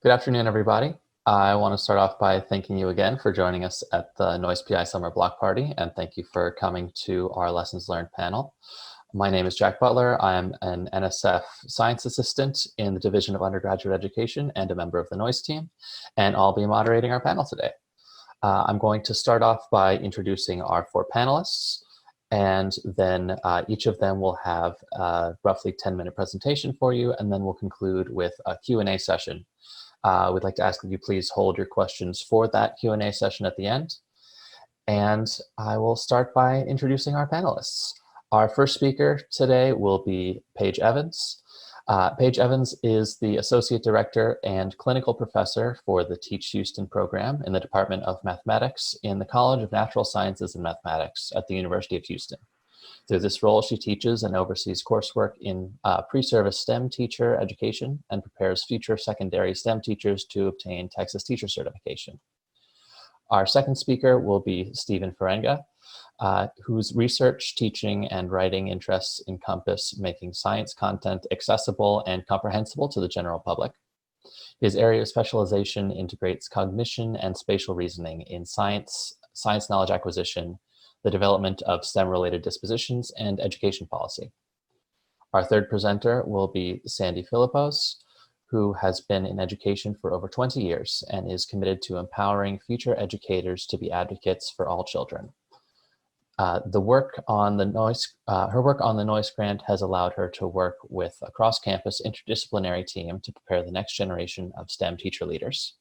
Good afternoon, everybody. I want to start off by thanking you again for joining us at the Noyce PI Summer Block Party, and thank you for coming to our Lessons Learned panel. My name is Jack Butler. I am an NSF science assistant in the Division of Undergraduate Education and a member of the Noyce team, and I'll be moderating our panel today. I'm going to start off by introducing our four panelists, and then each of them will have a roughly 10-minute presentation for you, and then we'll conclude with a Q&A session. We'd like to ask that you please hold your questions for that Q&A session at the end. And I will start by introducing our panelists. Our first speaker today will be Paige Evans. Paige Evans is the Associate Director and Clinical Professor for the Teach Houston program in the Department of Mathematics in the College of Natural Sciences and Mathematics at the University of Houston. Through this role, she teaches and oversees coursework in pre-service STEM teacher education and prepares future secondary STEM teachers to obtain Texas teacher certification. Our second speaker will be Stephen Farenga, whose research, teaching, and writing interests encompass making science content accessible and comprehensible to the general public. His area of specialization integrates cognition and spatial reasoning in science knowledge acquisition, the development of STEM-related dispositions, and education policy. Our third presenter will be Sandy Philipose, who has been in education for over 20 years and is committed to empowering future educators to be advocates for all children. Her work on the Noyce grant has allowed her to work with a cross-campus interdisciplinary team to prepare the next generation of STEM teacher leaders.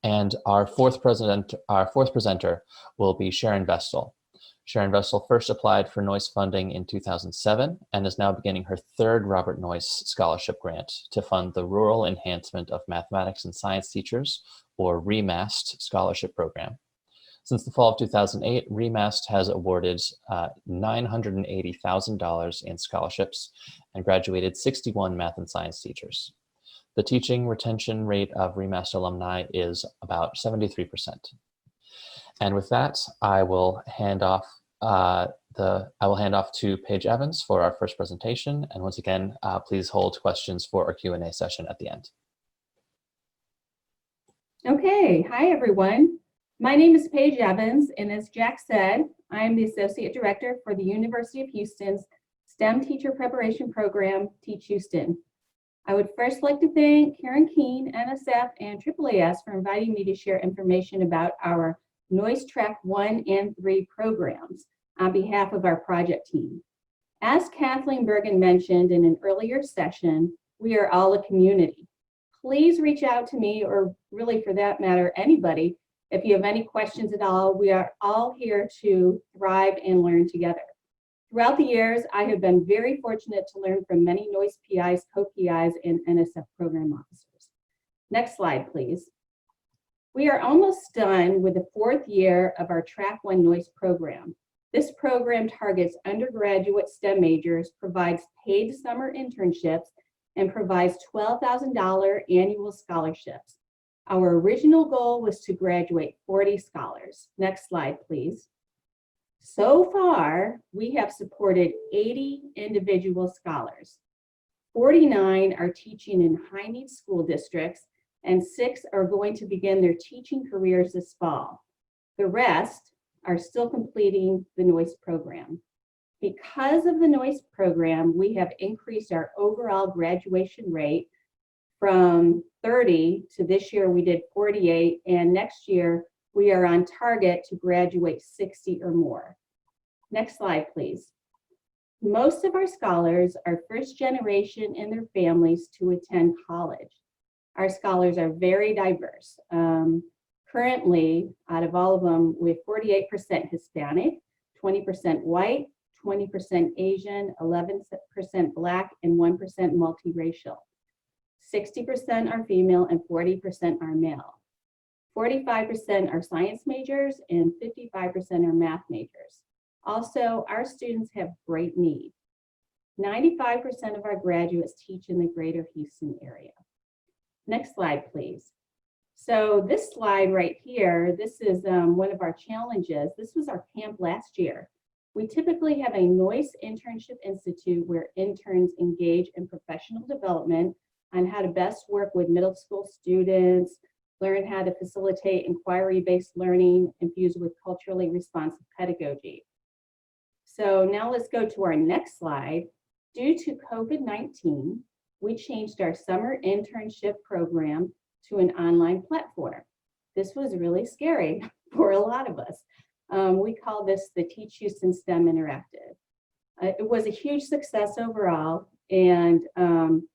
And our fourth presenter will be Sharon Vestal. Sharon Vestal first applied for Noyce funding in 2007 and is now beginning her third Robert Noyce Scholarship Grant to fund the Rural Enhancement of Mathematics and Science Teachers, or REMAST scholarship program. Since the fall of 2008, REMAST has awarded $980,000 in scholarships and graduated 61 math and science teachers. The teaching retention rate of REMAST alumni is about 73%. And with that, I will hand off to Paige Evans for our first presentation. And once again, please hold questions for our Q&A session at the end. Okay, hi everyone. My name is Paige Evans, and as Jack said, I am the Associate Director for the University of Houston's STEM Teacher Preparation Program, Teach Houston. I would first like to thank Karen Keene, NSF, and AAAS for inviting me to share information about our Noyce Track 1 and 3 programs on behalf of our project team. As Kathleen Bergen mentioned in an earlier session, we are all a community. Please reach out to me, or really for that matter, anybody, if you have any questions at all. We are all here to thrive and learn together. Throughout the years, I have been very fortunate to learn from many Noyce PIs, co-PIs, and NSF program officers. Next slide, please. We are almost done with the fourth year of our Track 1 Noyce program. This program targets undergraduate STEM majors, provides paid summer internships, and provides $12,000 annual scholarships. Our original goal was to graduate 40 scholars. Next slide, please. So far, we have supported 80 individual scholars. 49 are teaching in high-need school districts, and 6 are going to begin their teaching careers this fall. The rest are still completing the Noyce program. Because of the Noyce program, we have increased our overall graduation rate from 30 to this year we did 48, and next year we are on target to graduate 60 or more. Next slide, please. Most of our scholars are first generation in their families to attend college. Our scholars are very diverse. Currently, out of all of them, we have 48% Hispanic, 20% white, 20% Asian, 11% Black, and 1% multiracial. 60% are female and 40% are male. 45% are science majors and 55% are math majors. Also, our students have great need. 95% of our graduates teach in the greater Houston area. Next slide, please. So this slide right here, this is one of our challenges. This was our camp last year. We typically have a Noyce Internship Institute where interns engage in professional development on how to best work with middle school students, learn how to facilitate inquiry-based learning infused with culturally responsive pedagogy. So now let's go to our next slide. Due to COVID-19, we changed our summer internship program to an online platform. This was really scary for a lot of us. We call this the Teach Houston STEM Interactive. It was a huge success overall and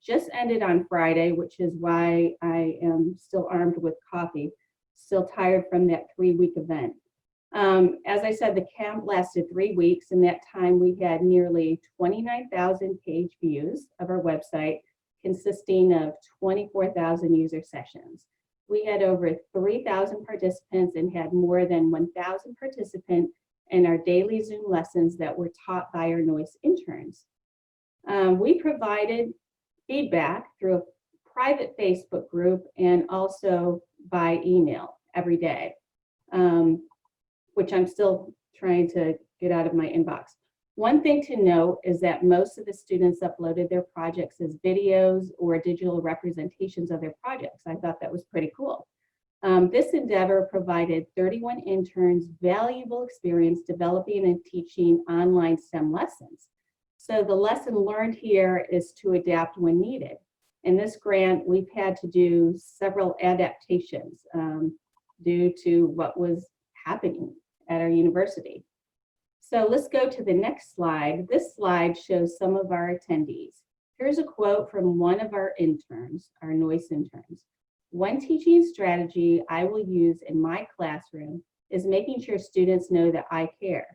just ended on Friday, which is why I am still armed with coffee, still tired from that 3-week event. As I said, the camp lasted 3 weeks. In that time, we had nearly 29,000 page views of our website, consisting of 24,000 user sessions. We had over 3,000 participants and had more than 1,000 participants in our daily Zoom lessons that were taught by our Noyce interns. We provided feedback through a private Facebook group and also by email every day, which I'm still trying to get out of my inbox. One thing to note is that most of the students uploaded their projects as videos or digital representations of their projects. I thought that was pretty cool. This endeavor provided 31 interns valuable experience developing and teaching online STEM lessons. So the lesson learned here is to adapt when needed. In this grant, we've had to do several adaptations due to what was happening at our university. So let's go to the next slide. This slide shows some of our attendees. Here's a quote from one of our interns, our Noyce interns. One teaching strategy I will use in my classroom is making sure students know that I care.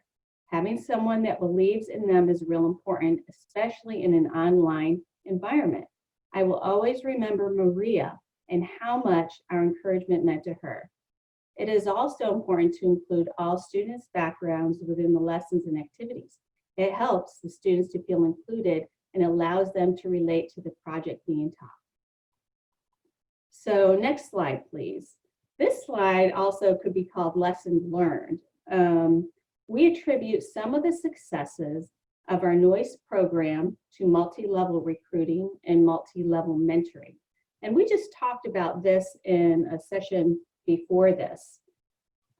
Having someone that believes in them is real important, especially in an online environment. I will always remember Maria and how much our encouragement meant to her. It is also important to include all students' backgrounds within the lessons and activities. It helps the students to feel included and allows them to relate to the project being taught. So next slide, please. This slide also could be called lessons learned. We attribute some of the successes of our Noyce program to multi-level recruiting and multi-level mentoring. And we just talked about this in a session before this.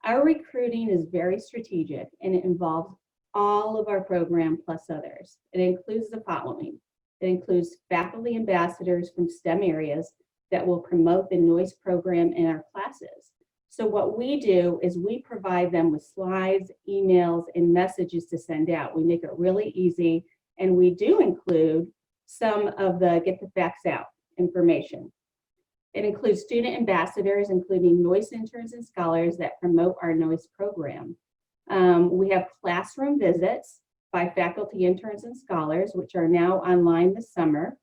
Our recruiting is very strategic and it involves all of our program plus others. It includes the following. It includes faculty ambassadors from STEM areas that will promote the Noyce program in our classes. So what we do is we provide them with slides, emails, and messages to send out. We make it really easy, and we do include some of the get the facts out information. It includes student ambassadors, including Noyce interns and scholars that promote our Noyce program. We have classroom visits by faculty, interns, and scholars, which are now online this summer.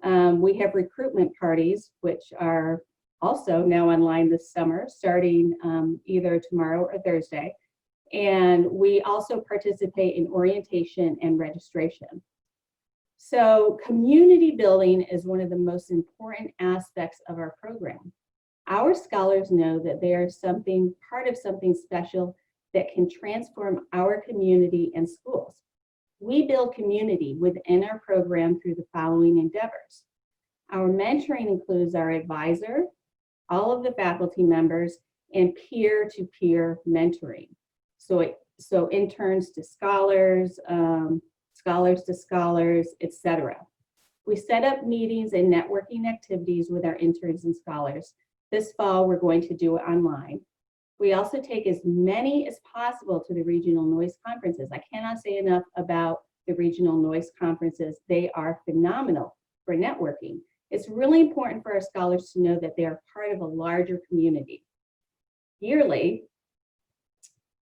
We have recruitment parties, which are also now online this summer, starting either tomorrow or Thursday. And we also participate in orientation and registration. So community building is one of the most important aspects of our program. Our scholars know that they are part of something special that can transform our community and schools. We build community within our program through the following endeavors. Our mentoring includes our advisor, all of the faculty members, and peer-to-peer mentoring. So interns to scholars, scholars to scholars, etc. We set up meetings and networking activities with our interns and scholars. This fall, we're going to do it online. We also take as many as possible to the regional Noyce conferences. I cannot say enough about the regional Noyce conferences. They are phenomenal for networking. It's really important for our scholars to know that they are part of a larger community. Yearly,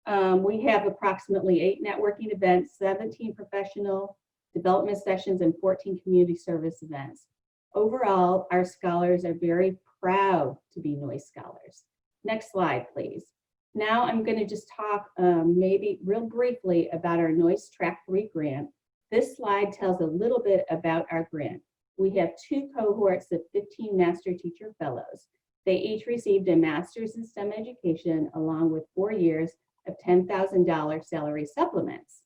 we have approximately 8 networking events, 17 professional development sessions, and 14 community service events. Overall, our scholars are very proud to be Noyce scholars. Next slide, please. Now I'm going to just talk maybe real briefly about our Noyce Track 3 grant. This slide tells a little bit about our grant. We have 2 cohorts of 15 Master Teacher Fellows. They each received a master's in STEM education along with 4 years of $10,000 salary supplements.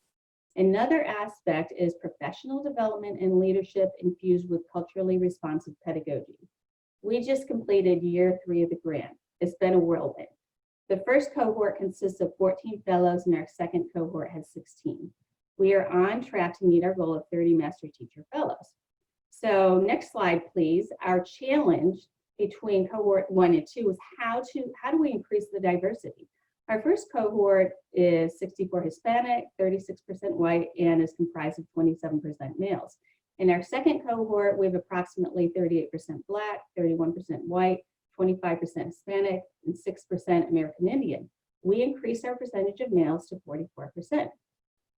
Another aspect is professional development and leadership infused with culturally responsive pedagogy. We just completed year 3 of the grant. It's been a whirlwind. The first cohort consists of 14 fellows and our second cohort has 16. We are on track to meet our goal of 30 master teacher fellows. So next slide, please. Our challenge between cohort 1 and 2 is how do we increase the diversity? Our first cohort is 64 Hispanic, 36% white, and is comprised of 27% males. In our second cohort, we have approximately 38% Black, 31% white, 25% Hispanic, and 6% American Indian. We increased our percentage of males to 44%.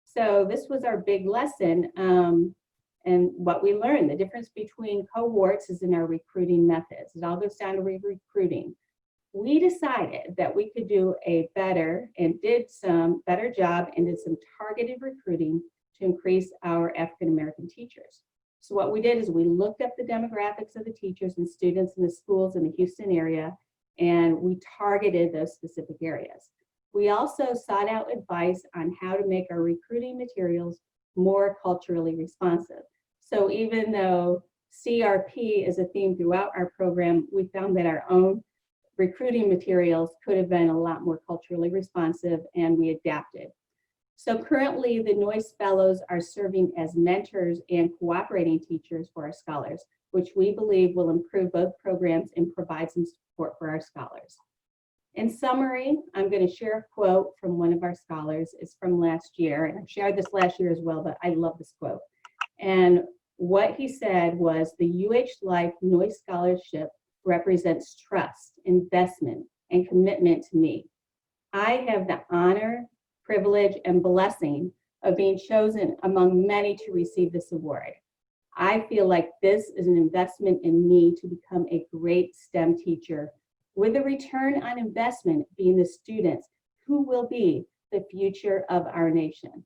So this was our big lesson. And what we learned, the difference between cohorts is in our recruiting methods. It all goes down to recruiting. We decided that we could do a better and did some better job and did some targeted recruiting to increase our African American teachers. So what we did is we looked up the demographics of the teachers and students in the schools in the Houston area, and we targeted those specific areas. We also sought out advice on how to make our recruiting materials more culturally responsive. So even though CRP is a theme throughout our program, we found that our own recruiting materials could have been a lot more culturally responsive, and we adapted. So currently the Noyce Fellows are serving as mentors and cooperating teachers for our scholars, which we believe will improve both programs and provide some support for our scholars. In summary, I'm going to share a quote from one of our scholars. It's from last year, and I've shared this last year as well, but I love this quote. And what he said was, the UH Life Noyce Scholarship represents trust, investment, and commitment to me. I have the honor, privilege, and blessing of being chosen among many to receive this award. I feel like this is an investment in me to become a great STEM teacher, with the return on investment being the students who will be the future of our nation.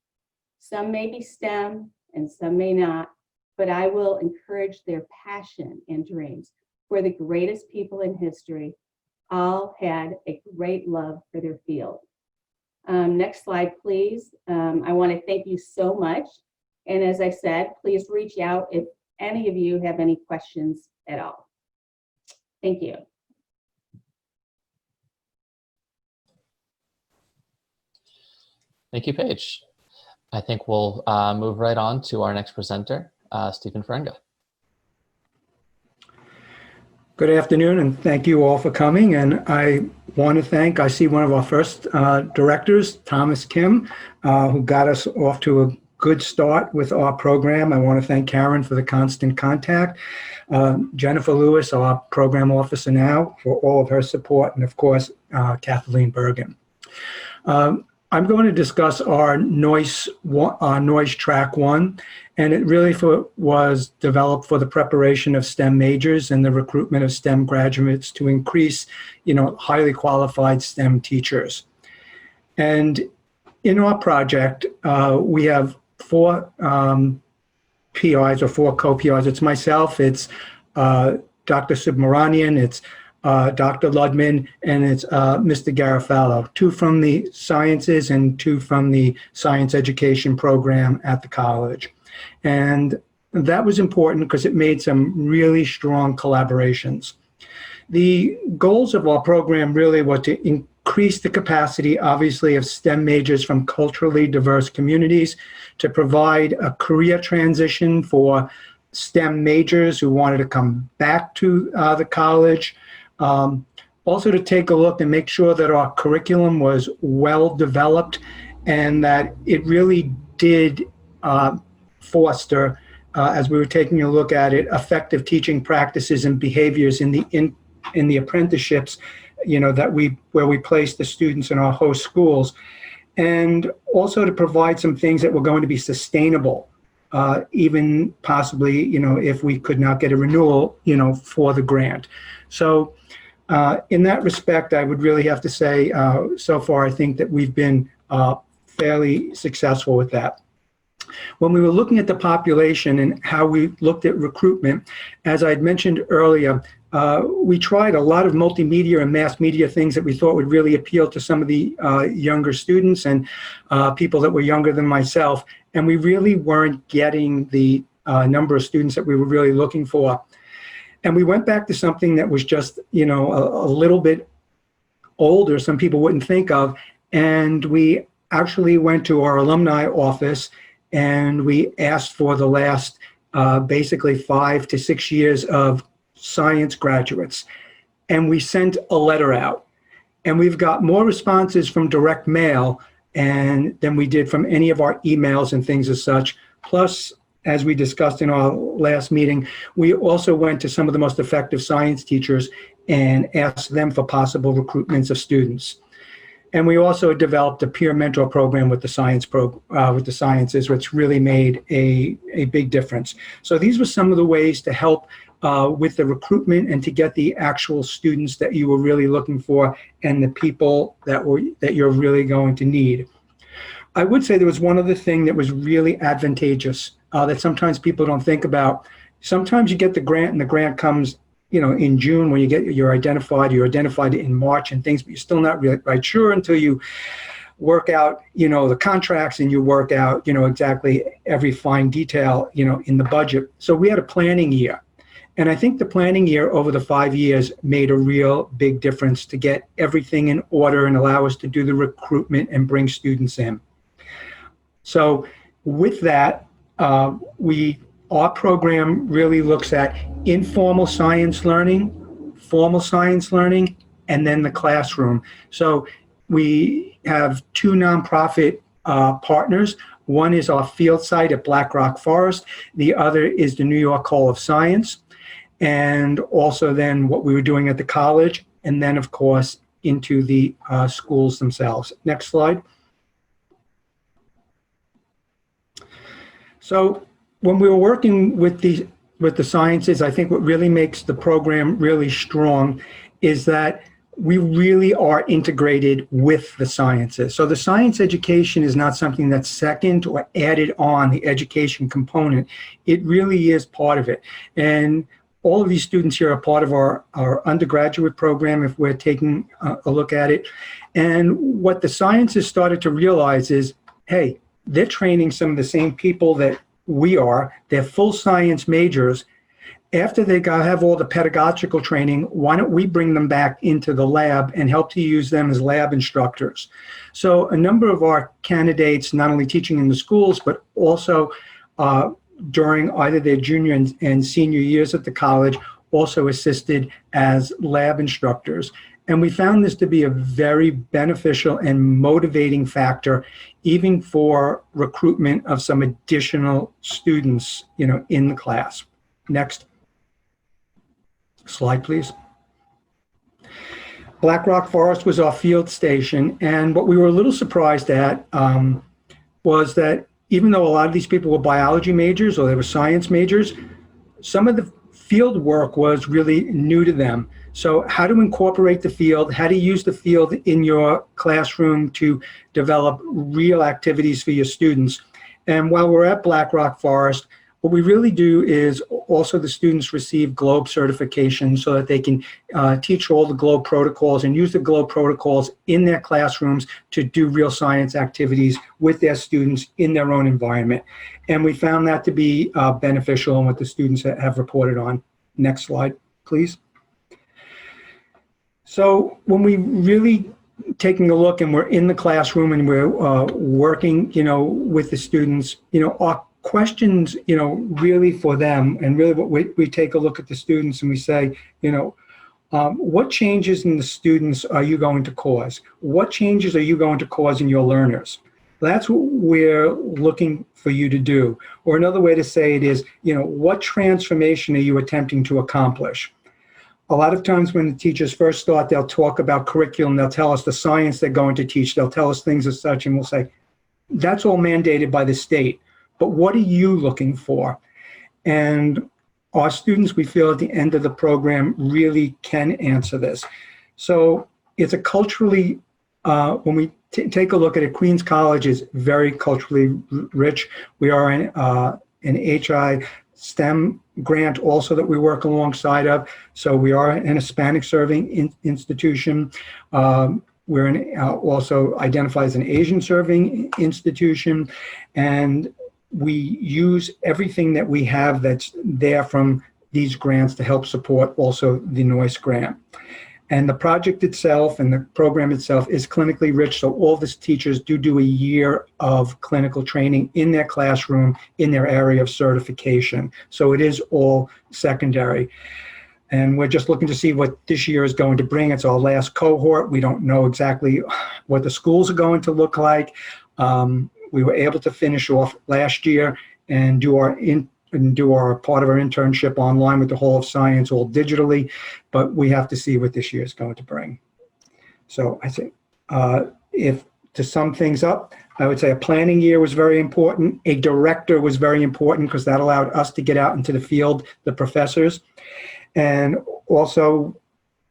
Some may be STEM and some may not, but I will encourage their passion and dreams. For the greatest people in history, all had a great love for their field. Next slide, please. I want to thank you so much. And as I said, please reach out if any of you have any questions at all. Thank you. Thank you, Paige. I think we'll move right on to our next presenter, Stephen Farenga. Good afternoon, and thank you all for coming. And I want to thank, I see one of our first directors, Thomas Kim, who got us off to a good start with our program. I want to thank Karen for the constant contact, Jennifer Lewis, our program officer now, for all of her support, and of course, Kathleen Bergen. I'm going to discuss our Noyce Track 1, and it really was developed for the preparation of STEM majors and the recruitment of STEM graduates to increase, highly qualified STEM teachers. And in our project, we have 4 PIs or 4 co-PIs. It's myself, it's Dr. Subramanian, it's Dr. Ludman, and it's Mr. Garofalo, 2 from the sciences and 2 from the science education program at the college. And that was important because it made some really strong collaborations. The goals of our program really were to increase the capacity, obviously, of STEM majors from culturally diverse communities, to provide a career transition for STEM majors who wanted to come back to the college. Also to take a look and make sure that our curriculum was well developed and that it really did foster, as we were taking a look at it, effective teaching practices and behaviors in the apprenticeships, where we place the students in our host schools, and also to provide some things that were going to be sustainable, even possibly, if we could not get a renewal, for the grant. So in that respect, I would really have to say, so far, I think that we've been fairly successful with that. When we were looking at the population and how we looked at recruitment, as I had mentioned earlier, we tried a lot of multimedia and mass media things that we thought would really appeal to some of the younger students and people that were younger than myself. and we really weren't getting the number of students that we were really looking for. And we went back to something that was just, a little bit older, some people wouldn't think of, and we actually went to our alumni office and we asked for the last basically 5 to 6 years of science graduates. And we sent a letter out. And we've got more responses from direct mail than we did from any of our emails and things as such. Plus, as we discussed in our last meeting, we also went to some of the most effective science teachers and asked them for possible recruitments of students. And we also developed a peer mentor program with the sciences, which really made a big difference. So these were some of the ways to help with the recruitment and to get the actual students that you were really looking for and the people that you're really going to need. I would say there was one other thing that was really advantageous that sometimes people don't think about. Sometimes you get the grant and the grant comes in June when you're identified in March and things, but you're still not really right sure until you work out, the contracts and you work out, exactly every fine detail, in the budget. So we had a planning year. And I think the planning year over the 5 years made a real big difference to get everything in order and allow us to do the recruitment and bring students in. So with that, our program really looks at informal science learning, formal science learning, and then the classroom. So we have 2 nonprofit partners. One is our field site at Black Rock Forest. The other is the New York Hall of Science. And also then what we were doing at the college, and then of course into the schools themselves. Next slide. So when we were working with the sciences, I think what really makes the program really strong is that we really are integrated with the sciences. So the science education is not something that's second or added on the education component. It really is part of it. And all of these students here are part of our undergraduate program if we're taking a look at it. And what the sciences started to realize is, hey, they're training some of the same people that we are. They're full science majors. After they have all the pedagogical training, why don't we bring them back into the lab and help to use them as lab instructors? So a number of our candidates, not only teaching in the schools, but also during either their junior and senior years at the college, also assisted as lab instructors. And we found this to be a very beneficial and motivating factor, even for recruitment of some additional students, in the class. Next slide, please. Black Rock Forest was our field station. And what we were a little surprised at was that even though a lot of these people were biology majors or they were science majors, some of the field work was really new to them. So how to incorporate the field, how to use the field in your classroom to develop real activities for your students. And while we're at Black Rock Forest, what we really do is also the students receive GLOBE certification so that they can teach all the GLOBE protocols and use the GLOBE protocols in their classrooms to do real science activities with their students in their own environment. And we found that to be beneficial in what the students have reported on. Next slide, please. So when we really taking a look and we're in the classroom and we're working, with the students, our questions, really for them, and really what we take a look at the students and we say, what changes in the students are you going to cause? What changes are you going to cause in your learners? That's what we're looking for you to do. Or another way to say it is, what transformation are you attempting to accomplish? A lot of times when the teachers first start, they'll talk about curriculum, they'll tell us the science they're going to teach, they'll tell us things as such, and we'll say, that's all mandated by the state. But what are you looking for? And our students, we feel at the end of the program, really can answer this. So it's a culturally, when we take a look at it, Queens College is very culturally rich. We are an HI STEM grant also that we work alongside of. So we are an Hispanic serving institution. We're also identified as an Asian serving institution. And we use everything that we have that's there from these grants to help support also the Noyce grant. And the project itself and the program itself is clinically rich, so all the teachers do a year of clinical training in their classroom, in their area of certification. So it is all secondary. And we're just looking to see what this year is going to bring. It's our last cohort. We don't know exactly what the schools are going to look like. We were able to finish off last year and do our part of our internship online with the Hall of Science, all digitally, but we have to see what this year is going to bring. So I think if to sum things up, I would say a planning year was very important. A director was very important because that allowed us to get out into the field, the professors. And also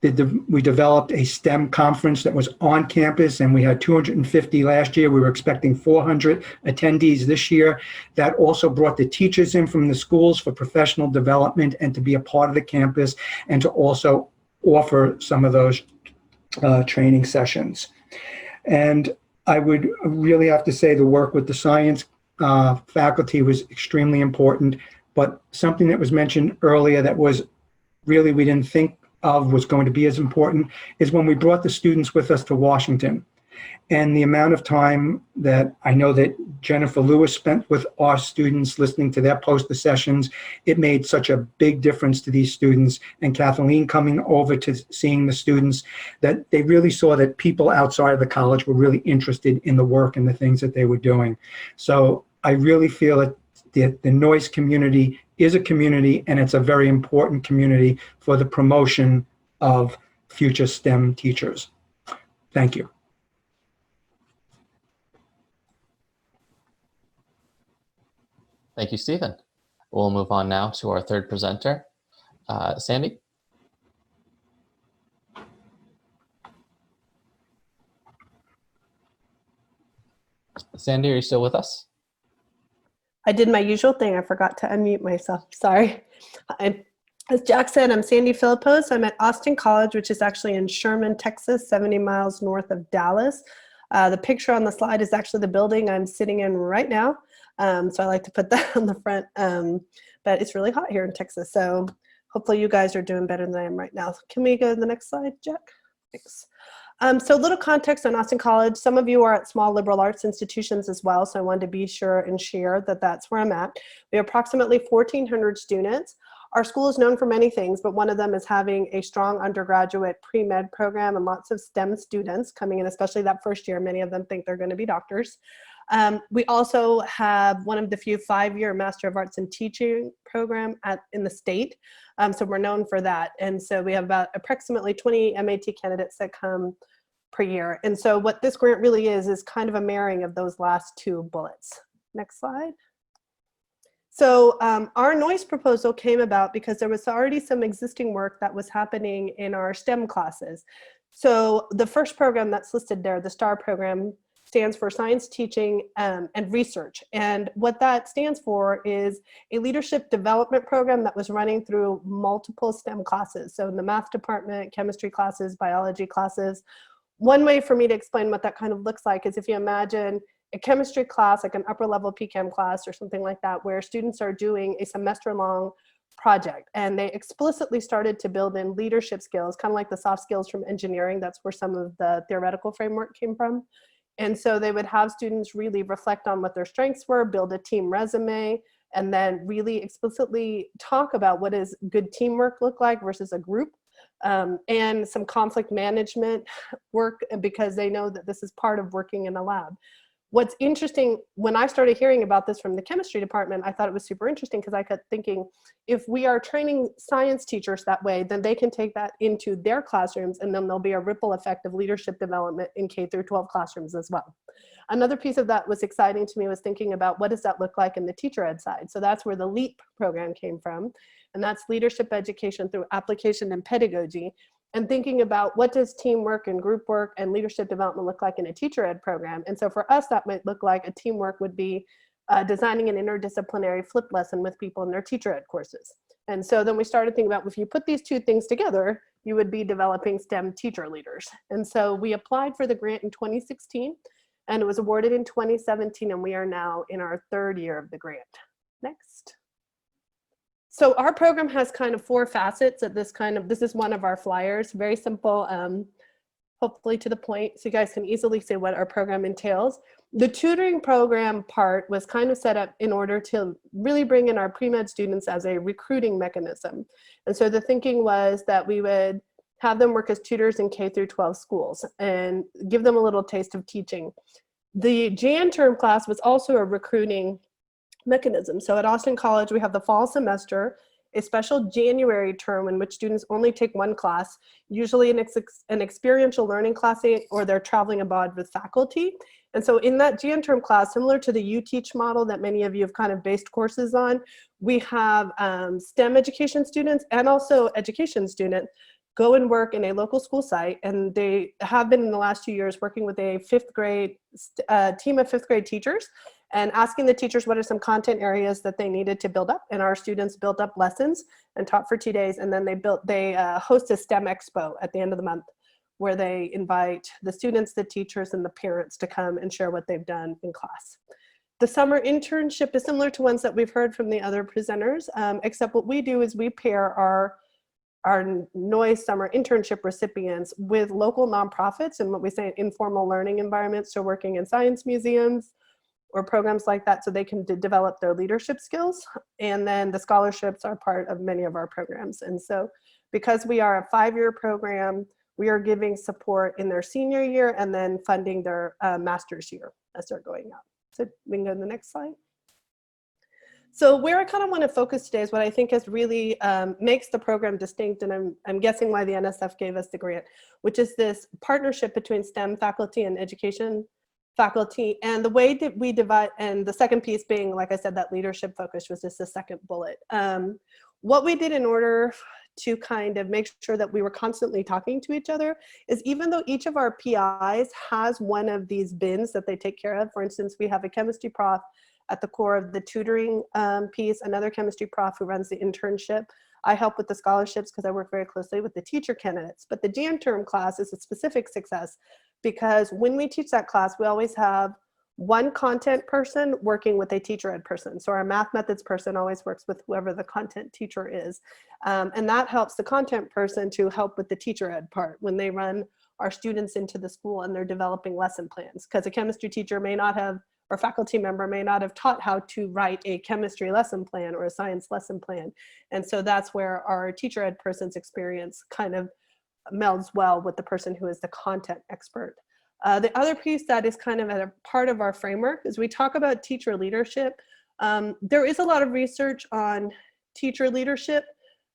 we developed a STEM conference that was on campus, and we had 250 last year. We were expecting 400 attendees this year. That also brought the teachers in from the schools for professional development and to be a part of the campus and to also offer some of those training sessions. And I would really have to say the work with the science faculty was extremely important, but something that was mentioned earlier that was really we didn't think of was going to be as important is when we brought the students with us to Washington. And the amount of time that I know that Jennifer Lewis spent with our students listening to their poster sessions, it made such a big difference to these students. And Kathleen coming over to seeing the students, that they really saw that people outside of the college were really interested in the work and the things that they were doing. So I really feel that the Noyce community is a community, and it's a very important community for the promotion of future STEM teachers. Thank you. Thank you, Stephen. We'll move on now to our third presenter, Sandy. Sandy, are you still with us? I did my usual thing. I forgot to unmute myself. Sorry. As Jack said, I'm Sandy Philipose. I'm at Austin College, which is actually in Sherman, Texas, 70 miles north of Dallas. The picture on the slide is actually the building I'm sitting in right now. So I like to put that on the front. But it's really hot here in Texas. So hopefully you guys are doing better than I am right now. Can we go to the next slide, Jack? Thanks. So a little context on Austin College. Some of you are at small liberal arts institutions as well, so I wanted to be sure and share that that's where I'm at. We have approximately 1,400 students. Our school is known for many things, but one of them is having a strong undergraduate pre-med program and lots of STEM students coming in, especially that first year. Many of them think they're going to be doctors. We also have one of the few 5-year Master of Arts in Teaching program in the state. So we're known for that. And so we have about approximately 20 MAT candidates that come per year. And so what this grant really is kind of a marrying of those last two bullets. Next slide. So our Noyce proposal came about because there was already some existing work that was happening in our STEM classes. So the first program that's listed there, the STAR program, stands for Science Teaching and Research. And what that stands for is a leadership development program that was running through multiple STEM classes. So in the math department, chemistry classes, biology classes. One way for me to explain what that kind of looks like is if you imagine a chemistry class, like an upper level PChem class or something like that, where students are doing a semester-long project. And they explicitly started to build in leadership skills, kind of like the soft skills from engineering. That's where some of the theoretical framework came from. And so they would have students really reflect on what their strengths were, build a team resume, and then really explicitly talk about what does good teamwork look like versus a group, and some conflict management work, because they know that this is part of working in a lab. What's interesting, when I started hearing about this from the chemistry department, I thought it was super interesting because I kept thinking, if we are training science teachers that way, then they can take that into their classrooms, and then there'll be a ripple effect of leadership development in K through 12 classrooms as well. Another piece of that was exciting to me was thinking about what does that look like in the teacher ed side. So that's where the LEAP program came from, and that's leadership education through application and pedagogy. And thinking about what does teamwork and group work and leadership development look like in a teacher ed program. And so for us, that might look like a teamwork would be designing an interdisciplinary flipped lesson with people in their teacher ed courses. And so then we started thinking about if you put these two things together, you would be developing STEM teacher leaders. And so we applied for the grant in 2016. and it was awarded in 2017, and we are now in our 3rd year of the grant. Next. So our program has kind of 4 facets at this is one of our flyers, very simple, hopefully to the point, so you guys can easily see what our program entails. The tutoring program part was kind of set up in order to really bring in our pre-med students as a recruiting mechanism. And so the thinking was that we would have them work as tutors in K through 12 schools and give them a little taste of teaching. The Jan term class was also a recruiting mechanism. So at Austin College, we have the fall semester, a special January term in which students only take 1 class, usually an experiential learning class, or they're traveling abroad with faculty. And so in that Jan term class, similar to the You Teach model that many of you have kind of based courses on, we have STEM education students and also education students go and work in a local school site, and they have been in the last 2 years working with a 5th grade team of 5th grade teachers and asking the teachers what are some content areas that they needed to build up. And our students built up lessons and taught for 2 days, and then they host a STEM expo at the end of the month where they invite the students, the teachers, and the parents to come and share what they've done in class. The summer internship is similar to ones that we've heard from the other presenters, except what we do is we pair our Noyce summer internship recipients with local nonprofits and what we say informal learning environments, so working in science museums or programs like that so they can develop their leadership skills. And then the scholarships are part of many of our programs. And so because we are a 5-year program, we are giving support in their senior year and then funding their master's year as they're going out. So we can go to the next slide. So where I kind of want to focus today is what I think is really makes the program distinct, and I'm guessing why the NSF gave us the grant, which is this partnership between STEM faculty and education faculty, and the way that we divide, and the second piece being, like I said, that leadership focus was just the second bullet. What we did in order to kind of make sure that we were constantly talking to each other is, even though each of our PIs has one of these bins that they take care of, for instance, we have a chemistry prof at the core of the tutoring piece, another chemistry prof who runs the internship. I help with the scholarships because I work very closely with the teacher candidates. But the Jan term class is a specific success because when we teach that class, we always have one content person working with a teacher ed person. So our math methods person always works with whoever the content teacher is. And that helps the content person to help with the teacher ed part when they run our students into the school and they're developing lesson plans. Because a chemistry teacher may not have, or faculty member may not have taught how to write a chemistry lesson plan or a science lesson plan. And so that's where our teacher ed person's experience kind of melds well with the person who is the content expert. The other piece that is kind of a part of our framework is we talk about teacher leadership. There is a lot of research on teacher leadership,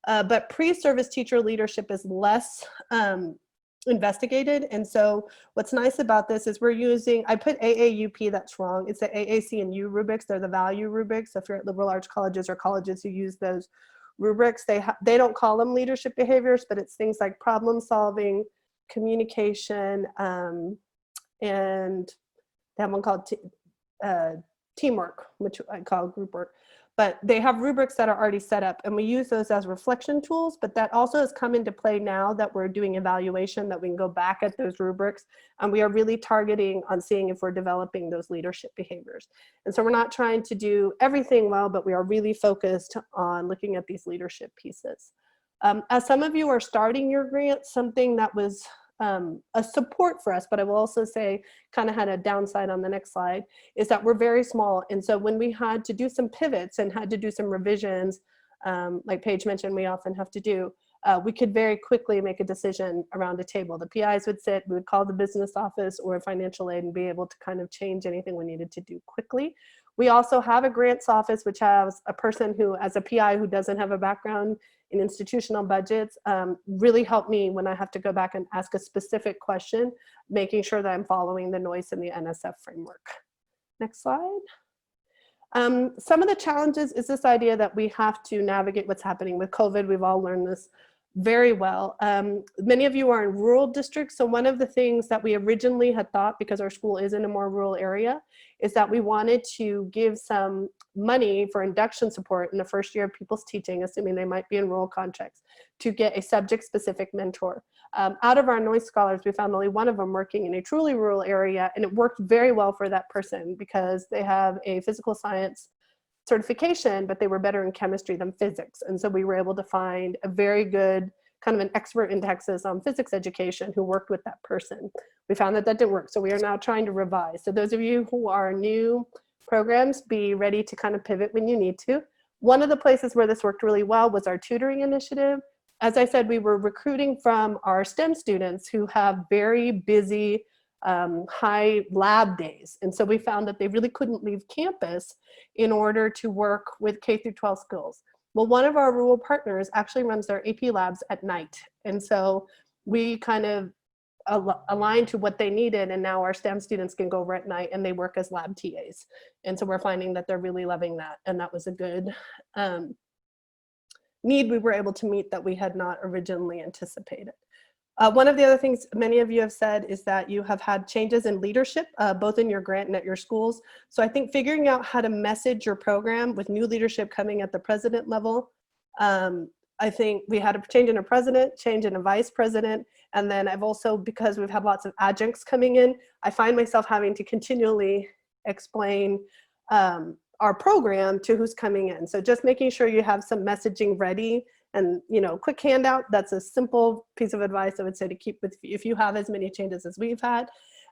but pre-service teacher leadership is less investigated. And so what's nice about this is we're using, I put AAUP, that's wrong. It's the AAC and U rubrics. They're the value rubrics. So if you're at liberal arts colleges or colleges who use those rubrics, they don't call them leadership behaviors, but it's things like problem solving, communication, and they have one called teamwork, which I call group work. But they have rubrics that are already set up, and we use those as reflection tools, but that also has come into play now that we're doing evaluation, that we can go back at those rubrics, and we are really targeting on seeing if we're developing those leadership behaviors. And so we're not trying to do everything well, but we are really focused on looking at these leadership pieces. As some of you are starting your grant, something that was a support for us, but I will also say kind of had a downside on the next slide, is that we're very small. And so when we had to do some pivots and had to do some revisions, like Paige mentioned, we often have to do, we could very quickly make a decision around a table. The PIs would sit, we would call the business office or financial aid and be able to kind of change anything we needed to do quickly. We also have a grants office, which has a person who, as a PI who doesn't have a background in institutional budgets, really help me when I have to go back and ask a specific question, making sure that I'm following the Noyce and the NSF framework. Next slide. Some of the challenges is this idea that we have to navigate what's happening with COVID. We've all learned this very well. Many of you are in rural districts. So one of the things that we originally had thought, because our school is in a more rural area, is that we wanted to give some money for induction support in the first year of people's teaching, assuming they might be in rural contracts, to get a subject-specific mentor. Out of our Noyce scholars, we found only one of them working in a truly rural area, and it worked very well for that person because they have a physical science certification, but they were better in chemistry than physics. And so we were able to find a very good kind of an expert in Texas on physics education who worked with that person. We found that that didn't work. So we are now trying to revise. So those of you who are new programs, be ready to kind of pivot when you need to. One of the places where this worked really well was our tutoring initiative. As I said, we were recruiting from our STEM students who have very busy high lab days. And so we found that they really couldn't leave campus in order to work with K through 12 schools. Well, one of our rural partners actually runs their AP labs at night. And so we kind of aligned to what they needed, and now our STEM students can go over at night and they work as lab TAs. And so we're finding that they're really loving that. And that was a good need we were able to meet that we had not originally anticipated. One of the other things many of you have said is that you have had changes in leadership, both in your grant and at your schools. So I think figuring out how to message your program with new leadership coming at the president level. I think we had a change in a president, change in a vice president. And then I've also, because we've had lots of adjuncts coming in, I find myself having to continually explain our program to who's coming in. So just making sure you have some messaging ready. And, you know, quick handout, that's a simple piece of advice I would say to keep with you if you have as many changes as we've had.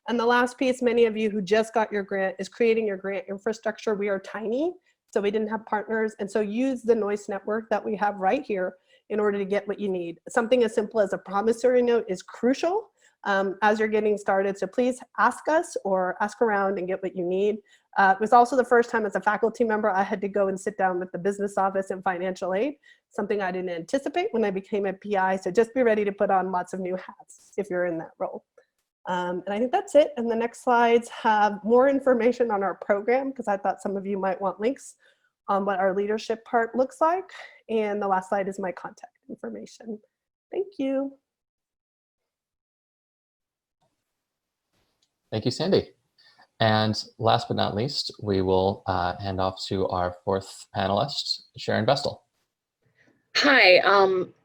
And the last piece, many of you who just got your grant, is creating your grant infrastructure. We are tiny, so we didn't have partners. And so use the Noyce network that we have right here in order to get what you need. Something as simple as a promissory note is crucial as you're getting started. So please ask us or ask around and get what you need. It was also the first time as a faculty member I had to go and sit down with the business office and financial aid, something I didn't anticipate when I became a PI. So just be ready to put on lots of new hats if you're in that role. And I think that's it. And the next slides have more information on our program, because I thought some of you might want links on what our leadership part looks like. And the last slide is my contact information. Thank you. Thank you, Sandy. And last but not least, we will hand off to our fourth panelist, Sharon Vestal. Hi,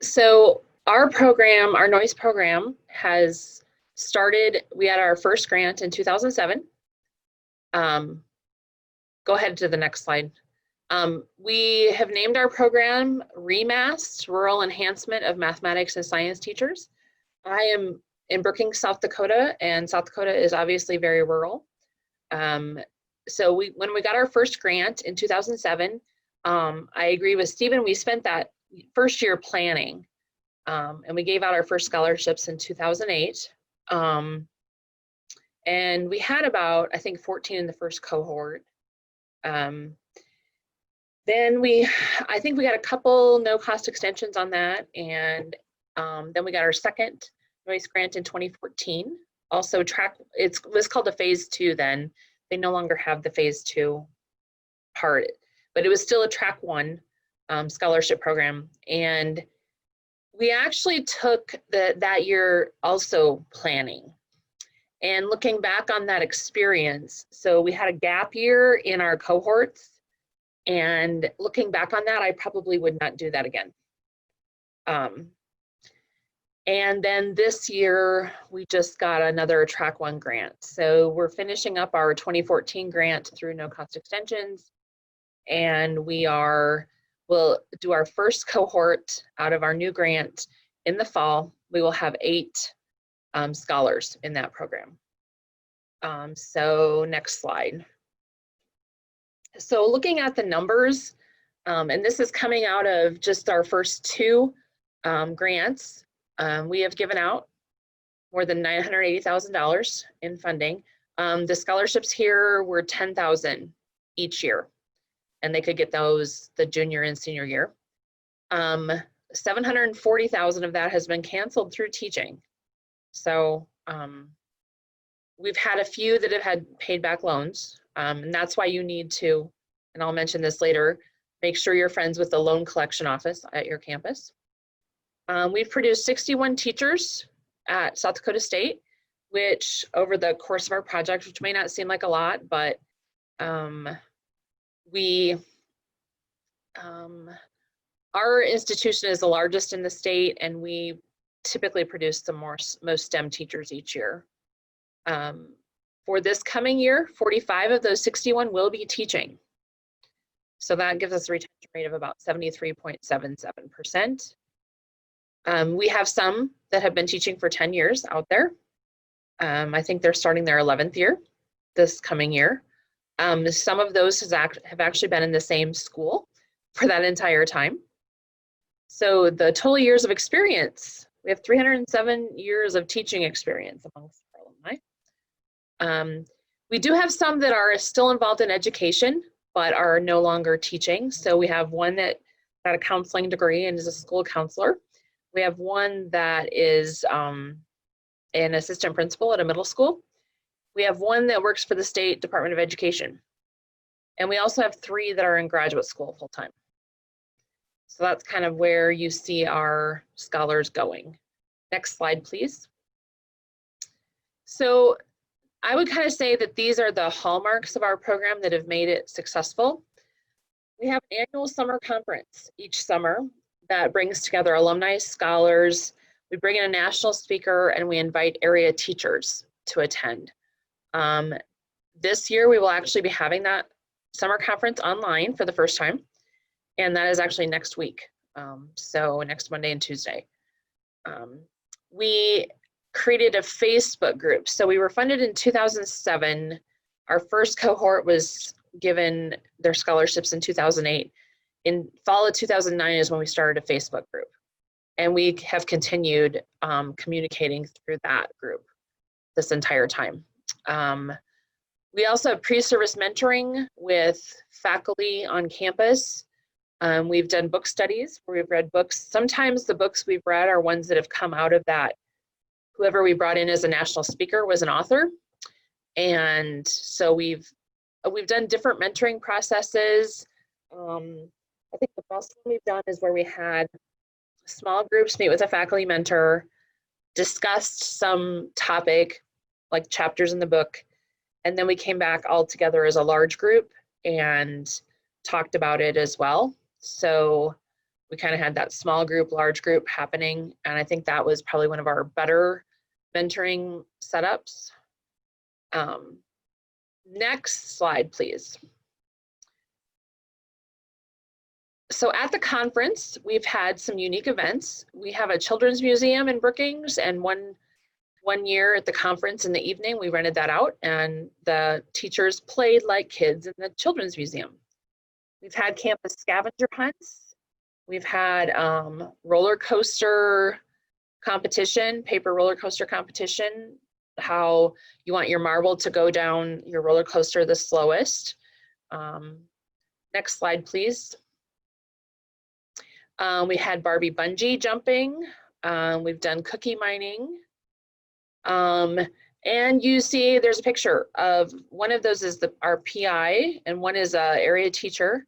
so our program, our Noyce program has started, we had our first grant in 2007. Go ahead to the next slide. We have named our program REMAST, Rural Enhancement of Mathematics and Science Teachers. I am in Brookings, South Dakota, and South Dakota is obviously very rural. So when we got our first grant in 2007, I agree with Stephen, we spent that first year planning, and we gave out our first scholarships in 2008. And we had about, I think, 14 in the first cohort. Then I think we got a couple no-cost extensions on that, and then we got our second Noyce grant in 2014. Also it was called a phase 2 then. They no longer have the phase 2 part, but it was still a track 1 scholarship program. And we actually took that year also planning and looking back on that experience. So we had a gap year in our cohorts, and looking back on that, I probably would not do that again. And then this year, we just got another track 1 grant. So we're finishing up our 2014 grant through no cost extensions. And we'll do our first cohort out of our new grant in the fall. We will have 8 scholars in that program. So next slide. So looking at the numbers, and this is coming out of just our first 2 grants. We have given out more than $980,000 in funding. The scholarships here were $10,000 each year, and they could get those the junior and senior year. $740,000 of that has been canceled through teaching. So we've had a few that have had paid back loans, and that's why you need to, and I'll mention this later, make sure you're friends with the loan collection office at your campus. We've produced 61 teachers at South Dakota State, which over the course of our project, which may not seem like a lot, but we Our institution is the largest in the state, and we typically produce the most STEM teachers each year. For this coming year, 45 of those 61 will be teaching. So that gives us a retention rate of about 73.77%. We have some that have been teaching for 10 years out there. I think they're starting their 11th year this coming year. Some of those have actually been in the same school for that entire time. So the total years of experience, we have 307 years of teaching experience amongst our alumni. We do have some that are still involved in education, but are no longer teaching. So we have one that got a counseling degree and is a school counselor. We have one that is an assistant principal at a middle school. We have one that works for the State Department of Education. And we also have 3 that are in graduate school full-time. So that's kind of where you see our scholars going. Next slide, please. So I would kind of say that these are the hallmarks of our program that have made it successful. We have an annual summer conference each summer that brings together alumni, scholars. We bring in a national speaker, and we invite area teachers to attend. This year, we will actually be having that summer conference online for the first time. And that is actually next week, so next Monday and Tuesday. We created a Facebook group. So we were funded in 2007. Our first cohort was given their scholarships in 2008. In fall of 2009 is when we started a Facebook group. And we have continued communicating through that group this entire time. We also have pre-service mentoring with faculty on campus. We've done book studies where we've read books. Sometimes the books we've read are ones that have come out of that. Whoever we brought in as a national speaker was an author. And so we've done different mentoring processes. I think the best one we've done is where we had small groups meet with a faculty mentor, discussed some topic like chapters in the book, and then we came back all together as a large group and talked about it as well. So we kind of had that small group, large group happening. And I think that was probably one of our better mentoring setups. Next slide, please. So at the conference, we've had some unique events. We have a children's museum in Brookings, and one year at the conference in the evening, we rented that out, and the teachers played like kids in the children's museum. We've had campus scavenger hunts. We've had roller coaster competition, paper roller coaster competition, how you want your marble to go down your roller coaster the slowest. Next slide, please. We had Barbie bungee jumping. We've done cookie mining. And you see there's a picture of one of those is our PI and one is a area teacher.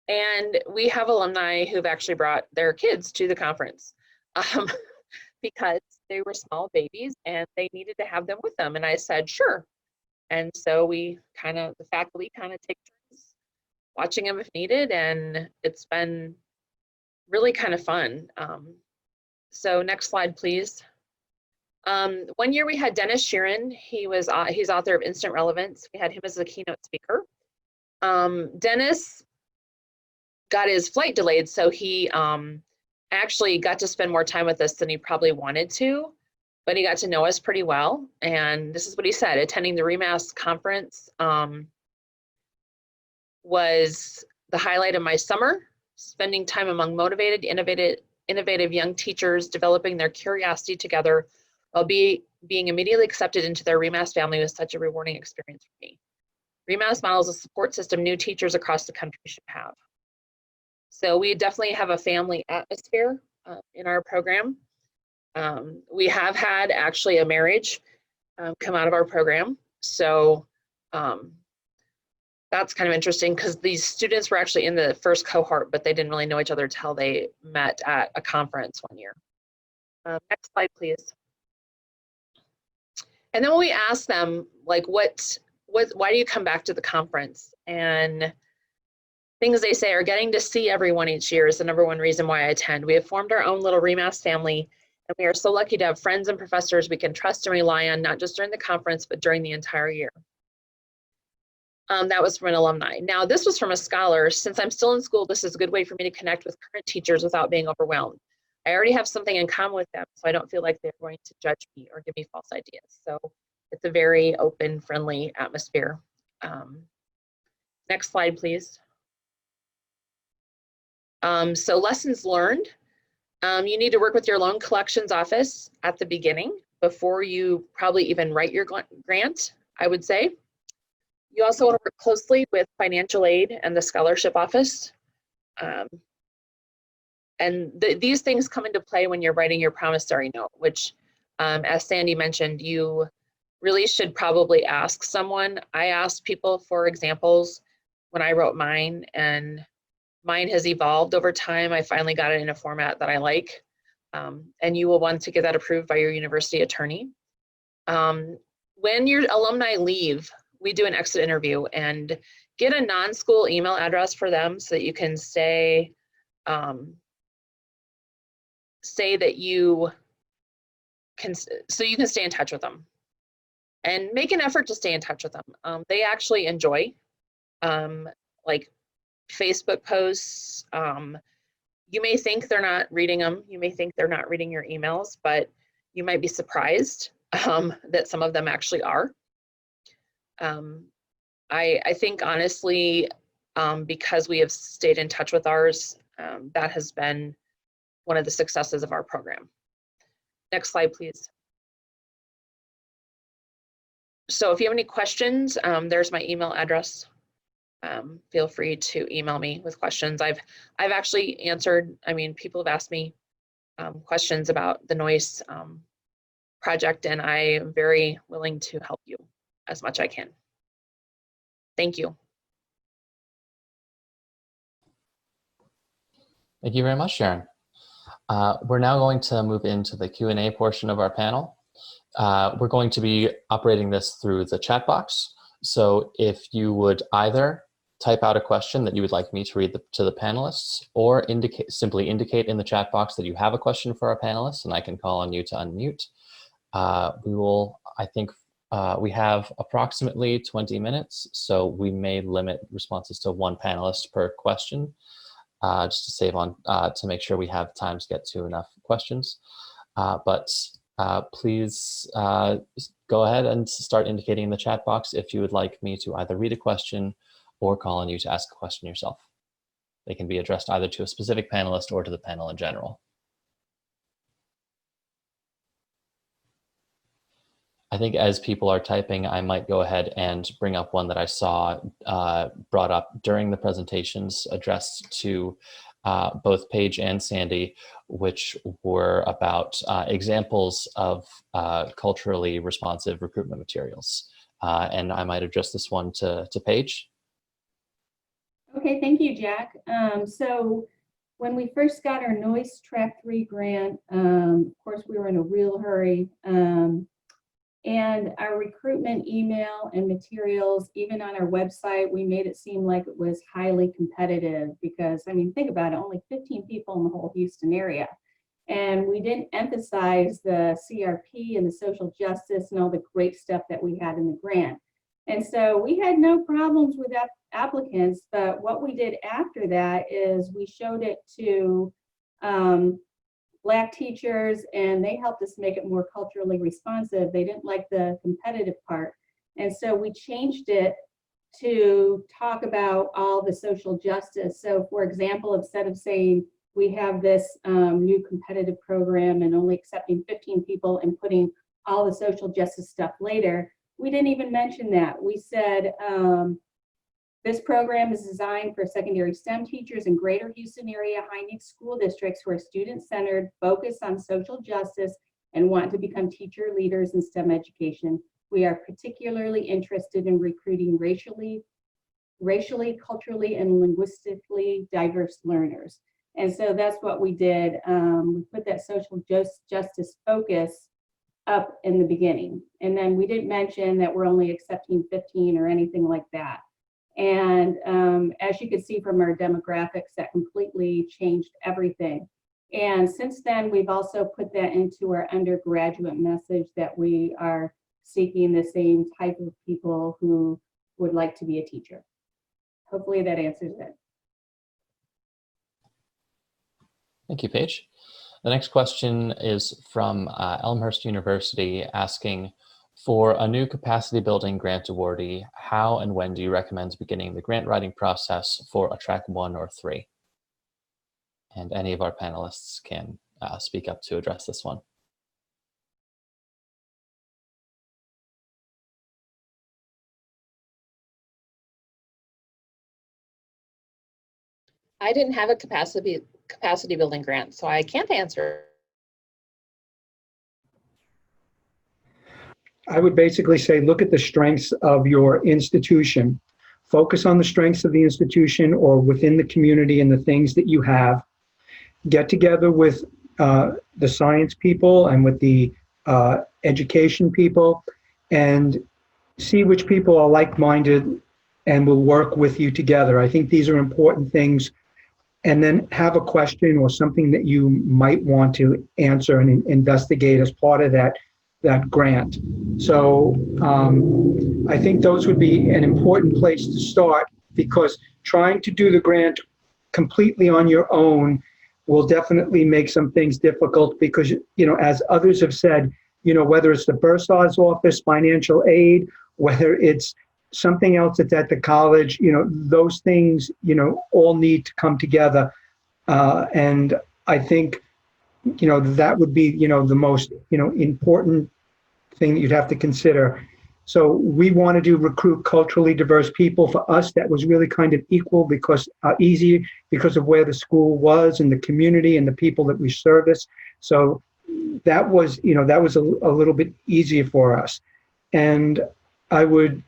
And we have alumni who've actually brought their kids to the conference because they were small babies and they needed to have them with them. And I said, sure. And so the faculty kind of take turns watching them if needed. And it's been really kind of fun. So next slide, please. One year we had Dennis Sharon. He's author of Instant Relevance. We had him as the keynote speaker. Dennis got his flight delayed, so he actually got to spend more time with us than he probably wanted to, but he got to know us pretty well. And this is what he said: attending the REMAS conference was the highlight of my summer, spending time among motivated, innovative young teachers, developing their curiosity together while being immediately accepted into their REMAS family was such a rewarding experience for me. REMAS models a support system new teachers across the country should have. So we definitely have a family atmosphere in our program. We have had actually a marriage come out of our program. So that's kind of interesting because these students were actually in the first cohort, but they didn't really know each other until they met at a conference one year. Next slide, please. And then when we asked them, like, why do you come back to the conference? And things they say are getting to see everyone each year is the #1 reason why I attend. We have formed our own little REMAS family, and we are so lucky to have friends and professors we can trust and rely on, not just during the conference, but during the entire year. That was from an alumni. Now, this was from a scholar. Since I'm still in school, this is a good way for me to connect with current teachers without being overwhelmed. I already have something in common with them, so I don't feel like they're going to judge me or give me false ideas. So it's a very open, friendly atmosphere. Next slide, please. So lessons learned. You need to work with your loan collections office at the beginning before you probably even write your grant, I would say. You also want to work closely with financial aid and the scholarship office. And these things come into play when you're writing your promissory note, which, as Sandy mentioned, you really should probably ask someone. I asked people for examples when I wrote mine, and mine has evolved over time. I finally got it in a format that I like, and you will want to get that approved by your university attorney. When your alumni leave, we do an exit interview, and get a non-school email address for them so that you can say that you can, so you can stay in touch with them, and make an effort to stay in touch with them. They actually enjoy like Facebook posts. You may think they're not reading them. You may think they're not reading your emails, but you might be surprised that some of them actually are. I think honestly, because we have stayed in touch with ours, that has been one of the successes of our program. Next slide, please. So if you have any questions, there's my email address. Feel free to email me with questions. I've actually answered, I mean, people have asked me questions about the Noyce project, and I am very willing to help you as much as I can. Thank you. Thank you very much, Sharon. We're now going to move into the Q&A portion of our panel. We're going to be operating this through the chat box. So if you would either type out a question that you would like me to read to the panelists, or simply indicate in the chat box that you have a question for our panelists, and I can call on you to unmute. We will, I think, we have approximately 20 minutes, so we may limit responses to one panelist per question, just to save on, to make sure we have time to get to enough questions. But please go ahead and start indicating in the chat box if you would like me to either read a question or call on you to ask a question yourself. They can be addressed either to a specific panelist or to the panel in general. I think as people are typing, I might go ahead and bring up one that I saw brought up during the presentations addressed to both Paige and Sandy, which were about examples of culturally responsive recruitment materials. And I might address this one to Paige. Okay, thank you, Jack. So when we first got our Noyce Track 3 grant, of course, we were in a real hurry. And our recruitment email and materials, even on our website, we made it seem like it was highly competitive because, I mean, think about it, only 15 people in the whole Houston area. And we didn't emphasize the CRP and the social justice and all the great stuff that we had in the grant. And so we had no problems with applicants, but what we did after that is we showed it to Black teachers, and they helped us make it more culturally responsive. They didn't like the competitive part. And so we changed it to talk about all the social justice. So for example, instead of saying we have this new competitive program and only accepting 15 people and putting all the social justice stuff later, we didn't even mention that. We said, this program is designed for secondary STEM teachers in Greater Houston area high-needs school districts who are student-centered, focused on social justice, and want to become teacher leaders in STEM education. We are particularly interested in recruiting racially, culturally, and linguistically diverse learners. And so that's what we did. We put that social justice focus up in the beginning. And then we didn't mention that we're only accepting 15 or anything like that. And as you can see from our demographics, that completely changed everything. And since then, we've also put that into our undergraduate message that we are seeking the same type of people who would like to be a teacher. Hopefully that answers it. Thank you, Paige. The next question is from Elmhurst University asking, for a new capacity building grant awardee, how and when do you recommend beginning the grant writing process for a track 1 or 3? And any of our panelists can speak up to address this one. I didn't have a capacity building grant, so I can't answer. I would basically say, look at the strengths of your institution. Focus on the strengths of the institution or within the community and the things that you have. Get together with the science people and with the education people and see which people are like-minded and will work with you together. I think these are important things. And then have a question or something that you might want to answer and investigate as part of that grant. So I think those would be an important place to start, because trying to do the grant completely on your own will definitely make some things difficult, because, you know, as others have said, you know, whether it's the bursar's office, financial aid, whether it's something else that's at the college, you know, those things, you know, all need to come together. And I think, you know, that would be, you know, the most, you know, important thing that you'd have to consider. So we wanted to recruit culturally diverse people. For us, that was really kind of equal, because easy because of where the school was and the community and the people that we service. So that was, you know, that was a little bit easier for us. And I would,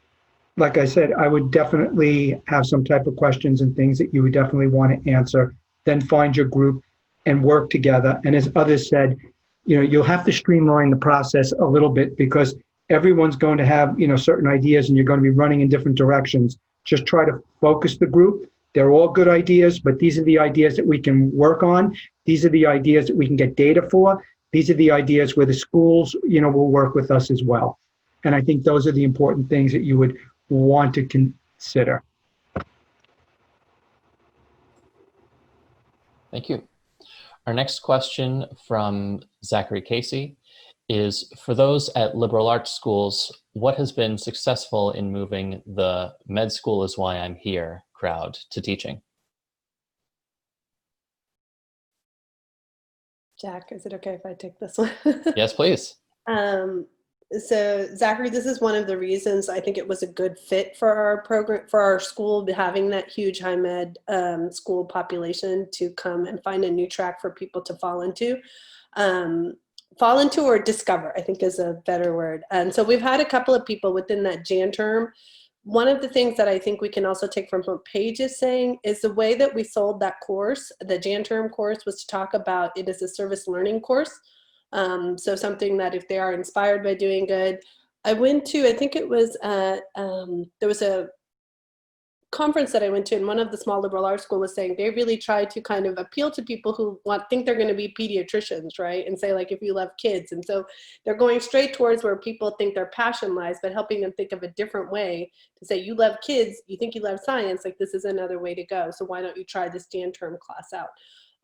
like I said, I would definitely have some type of questions and things that you would definitely want to answer, then find your group and work together. And as others said, you know, you'll have to streamline the process a little bit, because everyone's going to have, you know, certain ideas and you're going to be running in different directions. Just try to focus the group. They're all good ideas, but these are the ideas that we can work on. These are the ideas that we can get data for. These are the ideas where the schools, you know, will work with us as well. And I think those are the important things that you would want to consider. Thank you. Our next question from Zachary Casey is, for those at liberal arts schools, what has been successful in moving the med school is why I'm here crowd to teaching? Jack, is it okay if I take this one? Yes, please. So Zachary, this is one of the reasons I think it was a good fit for our program, for our school, having that huge high med school population to come and find a new track for people to fall into or discover, I think is a better word. And so we've had a couple of people within that Jan term. One of the things that I think we can also take from what Paige is saying is the way that we sold that course, the Jan term course, was to talk about it as a service learning course. So something that if they are inspired by doing good. I went to, I think it was, there was a conference that I went to, and one of the small liberal arts school was saying they really try to kind of appeal to people who think they're going to be pediatricians, right? And say, like, if you love kids. And so they're going straight towards where people think their passion lies, but helping them think of a different way to say, you love kids, you think you love science, like this is another way to go. So why don't you try this Jan term class out?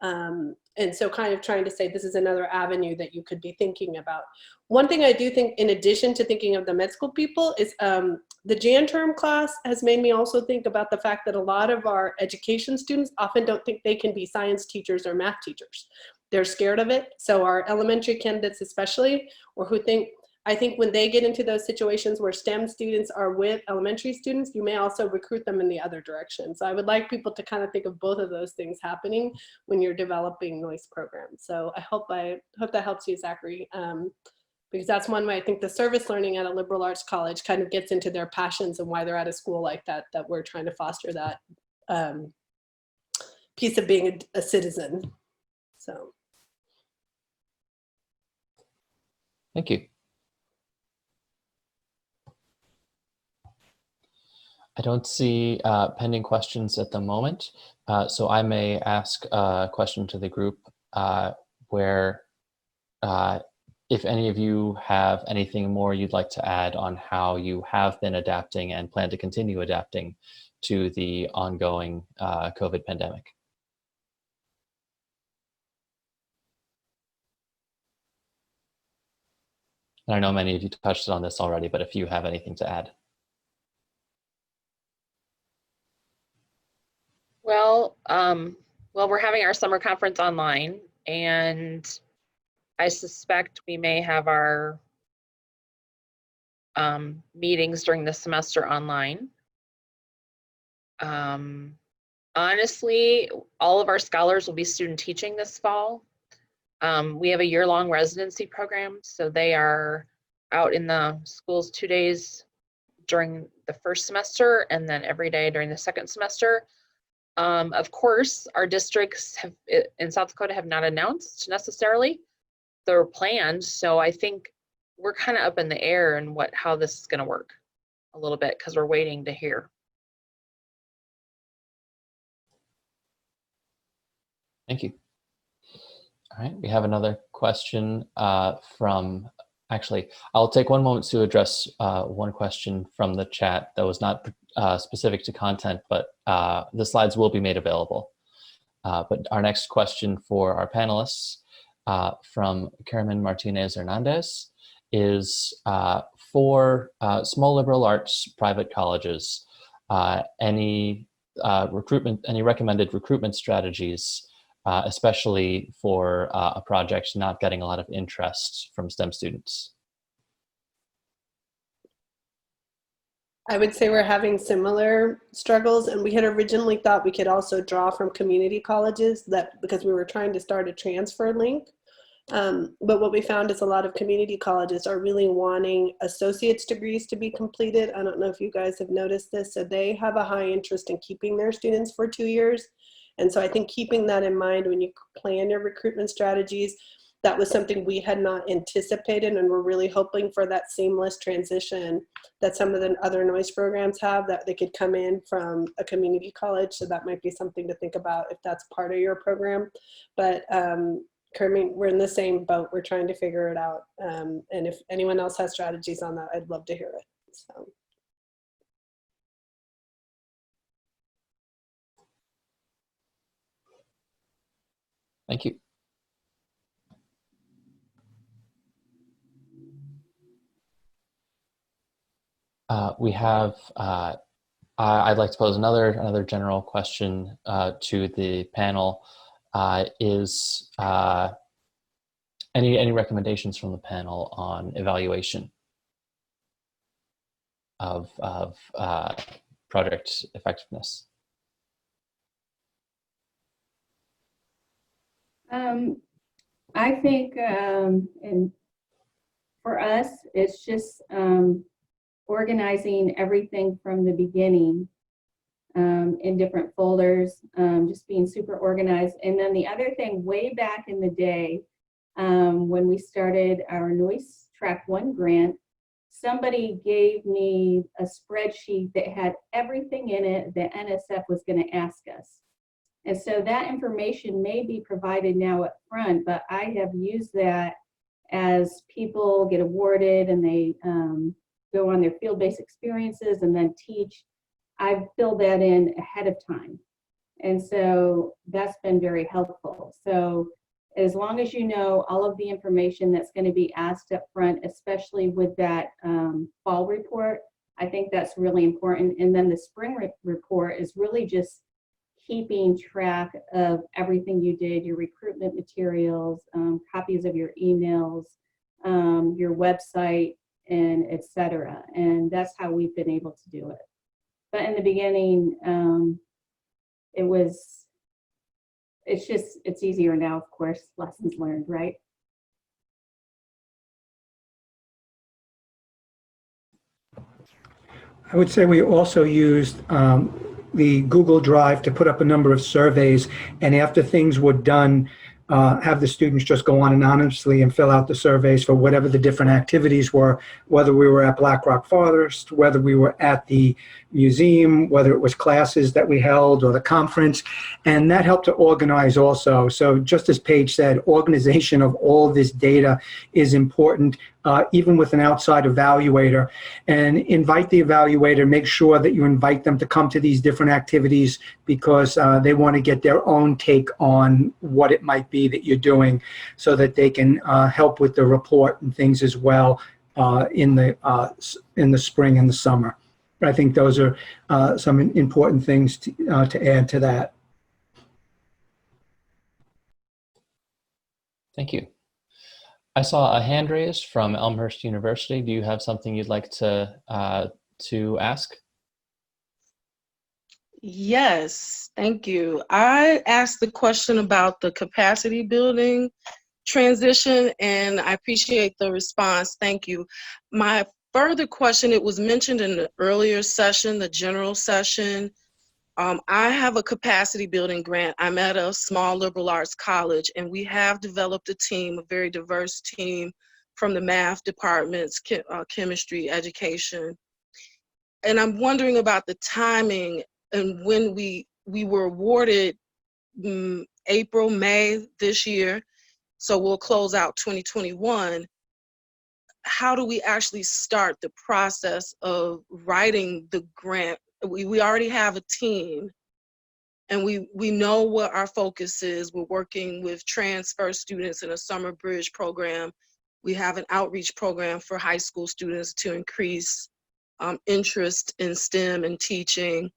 And so kind of trying to say this is another avenue that you could be thinking about. One thing I do think, in addition to thinking of the med school people, is the Jan term class has made me also think about the fact that a lot of our education students often don't think they can be science teachers or math teachers. They're scared of it. So our elementary candidates especially, or who think, I think when they get into those situations where STEM students are with elementary students, you may also recruit them in the other direction. So I would like people to kind of think of both of those things happening when you're developing Noyce programs. So I hope that helps you, Zachary, because that's one way I think the service learning at a liberal arts college kind of gets into their passions and why they're at a school like that, that we're trying to foster that piece of being a citizen. So. Thank you. I don't see pending questions at the moment, so I may ask a question to the group where if any of you have anything more you'd like to add on how you have been adapting and plan to continue adapting to the ongoing COVID pandemic. And I know many of you touched on this already, but if you have anything to add. Well, we're having our summer conference online, and I suspect we may have our meetings during the semester online. Honestly, all of our scholars will be student teaching this fall. We have a year-long residency program, so they are out in the schools 2 days during the first semester and then every day during the second semester. Of course, our districts in South Dakota have not announced necessarily their plans, so I think we're kind of up in the air and how this is going to work a little bit because we're waiting to hear. Thank you. All right, we have another question from, actually, I'll take one moment to address one question from the chat that was not specific to content, but the slides will be made available. But our next question for our panelists from Carmen Martinez Hernandez is for small liberal arts private colleges, any recommended recruitment strategies, especially for a project not getting a lot of interest from STEM students? I would say we're having similar struggles, and we had originally thought we could also draw from community colleges because we were trying to start a transfer link. But what we found is a lot of community colleges are really wanting associate's degrees to be completed. I don't know if you guys have noticed this. So they have a high interest in keeping their students for 2 years. And so I think keeping that in mind when you plan your recruitment strategies, that was something we had not anticipated, and we're really hoping for that seamless transition that some of the other Noyce programs have, that they could come in from a community college. So that might be something to think about if that's part of your program. But Carmen, we're in the same boat. We're trying to figure it out. And if anyone else has strategies on that, I'd love to hear it. So. Thank you. We have, I'd like to pose another general question to the panel. Is any recommendations from the panel on evaluation of project effectiveness? I think, and for us, it's just organizing everything from the beginning in different folders, just being super organized. And then the other thing, way back in the day, when we started our Noyce Track 1 grant, somebody gave me a spreadsheet that had everything in it that NSF was going to ask us. And so that information may be provided now up front, but I have used that as people get awarded and they go on their field-based experiences and then teach. I've filled that in ahead of time. And so that's been very helpful. So as long as you know all of the information that's going to be asked up front, especially with that fall report, I think that's really important. And then the spring report is really just keeping track of everything you did, your recruitment materials, copies of your emails, your website, and etc. And that's how we've been able to do it. But in the beginning, it's easier now, of course, lessons learned, right? I would say we also used the Google Drive to put up a number of surveys, and after things were done, have the students just go on anonymously and fill out the surveys for whatever the different activities were, whether we were at Black Rock Forest, whether we were at the museum, whether it was classes that we held or the conference. And that helped to organize also. So just as Paige said, organization of all this data is important, even with an outside evaluator. And invite the evaluator, make sure that you invite them to come to these different activities because they want to get their own take on what it might be that you're doing so that they can help with the report and things as well in the spring and the summer. I think those are some important things to add to that. Thank you. I saw a hand raised from Elmhurst University. Do you have something you'd like to ask? Yes, thank you. I asked the question about the capacity building transition, and I appreciate the response. Thank you. My further question, it was mentioned in the earlier session, the general session. I have a capacity building grant. I'm at a small liberal arts college, and we have developed a team, a very diverse team from the math departments, chemistry, education. And I'm wondering about the timing and when we were awarded April, May this year, so we'll close out 2021. How do we actually start the process of writing the grant? We already have a team, and we know what our focus is. We're working with transfer students in a summer bridge program. We have an outreach program for high school students to increase interest in STEM and teaching.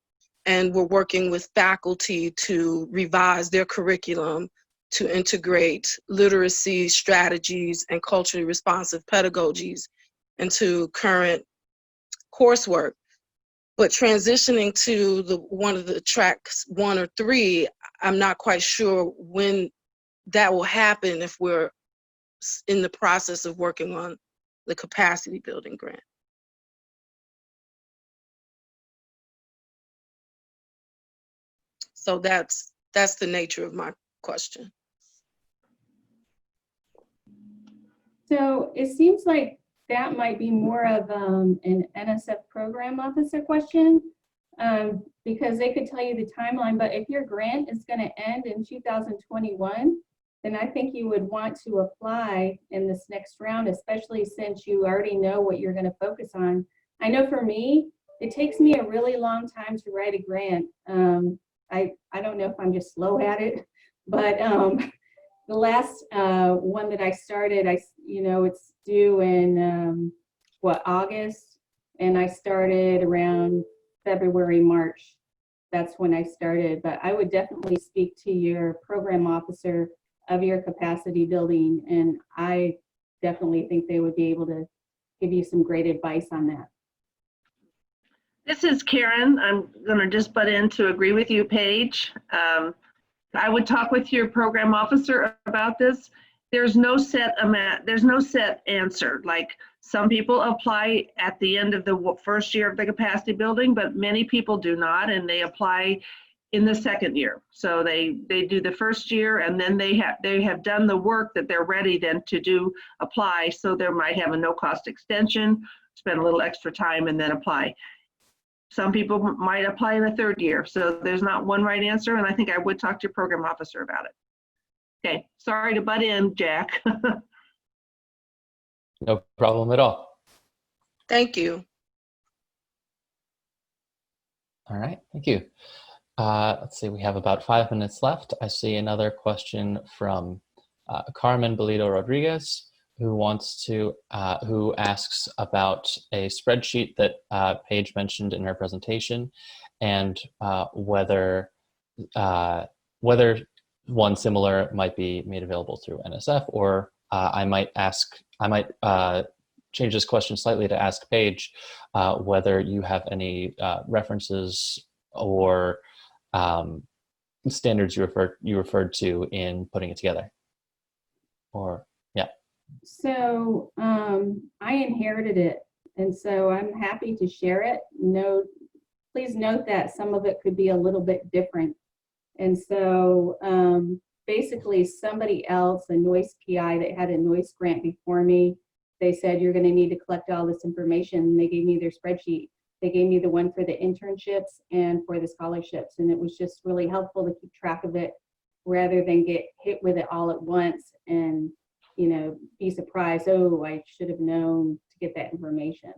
And we're working with faculty to revise their curriculum to integrate literacy strategies and culturally responsive pedagogies into current coursework. But transitioning to one of the tracks 1 or 3, I'm not quite sure when that will happen if we're in the process of working on the capacity building grant. So that's the nature of my question. So it seems like that might be more of an NSF program officer question because they could tell you the timeline, but if your grant is going to end in 2021, then I think you would want to apply in this next round, especially since you already know what you're going to focus on. I know for me, it takes me a really long time to write a grant. I don't know if I'm just slow at it, but the last one that I started, it's due in August, and I started around February, March. That's when I started, but I would definitely speak to your program officer of your capacity building, and I definitely think they would be able to give you some great advice on that. This is Karen. I'm going to just butt in to agree with you, Paige. I would talk with your program officer about this. There's no set amount, there's no set answer. Like some people apply at the end of the first year of the capacity building, but many people do not, and they apply in the second year. So they do the first year, and then they have done the work that they're ready then to apply. So they might have a no-cost extension, spend a little extra time, and then apply. Some people might apply in the third year. So there's not one right answer, and I think I would talk to your program officer about it. Okay, sorry to butt in, Jack. No problem at all. Thank you. All right, thank you. Let's see, we have about 5 minutes left. I see another question from Carmen Belito Rodriguez, who asks about a spreadsheet that Paige mentioned in her presentation, and whether one similar might be made available through NSF, or I might change this question slightly to ask Paige whether you have any references or standards you referred to in putting it together, or yeah. So I inherited it, and so I'm happy to share it. Please note that some of it could be a little bit different. And so basically somebody else, a Noyce PI that had a Noyce grant before me, they said, you're going to need to collect all this information. And they gave me their spreadsheet. They gave me the one for the internships and for the scholarships. And it was just really helpful to keep track of it rather than get hit with it all at once and, you know, be surprised, oh, I should have known to get that information.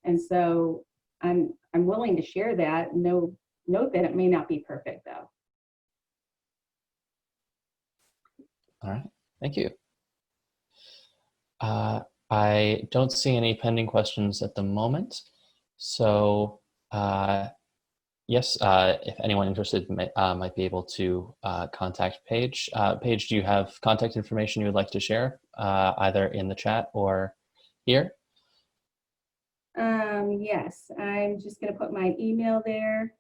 And so I'm willing to share that. Note that it may not be perfect though. All right, thank you. I don't see any pending questions at the moment. So yes, if anyone interested might be able to contact Paige. Paige, do you have contact information you would like to share, either in the chat or here? Yes, I'm just going to put my email there.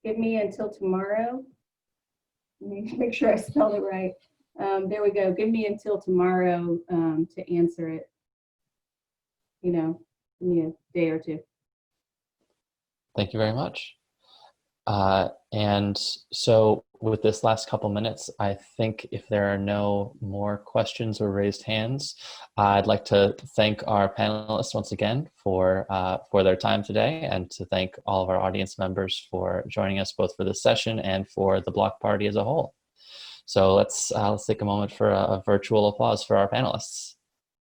Give me until tomorrow. Let me make sure I spelled it right. There we go. Give me until tomorrow to answer it. You know, give me a day or two. Thank you very much. And so with this last couple minutes, I think if there are no more questions or raised hands, I'd like to thank our panelists once again for their time today, and to thank all of our audience members for joining us both for this session and for the block party as a whole. So let's take a moment for a virtual applause for our panelists.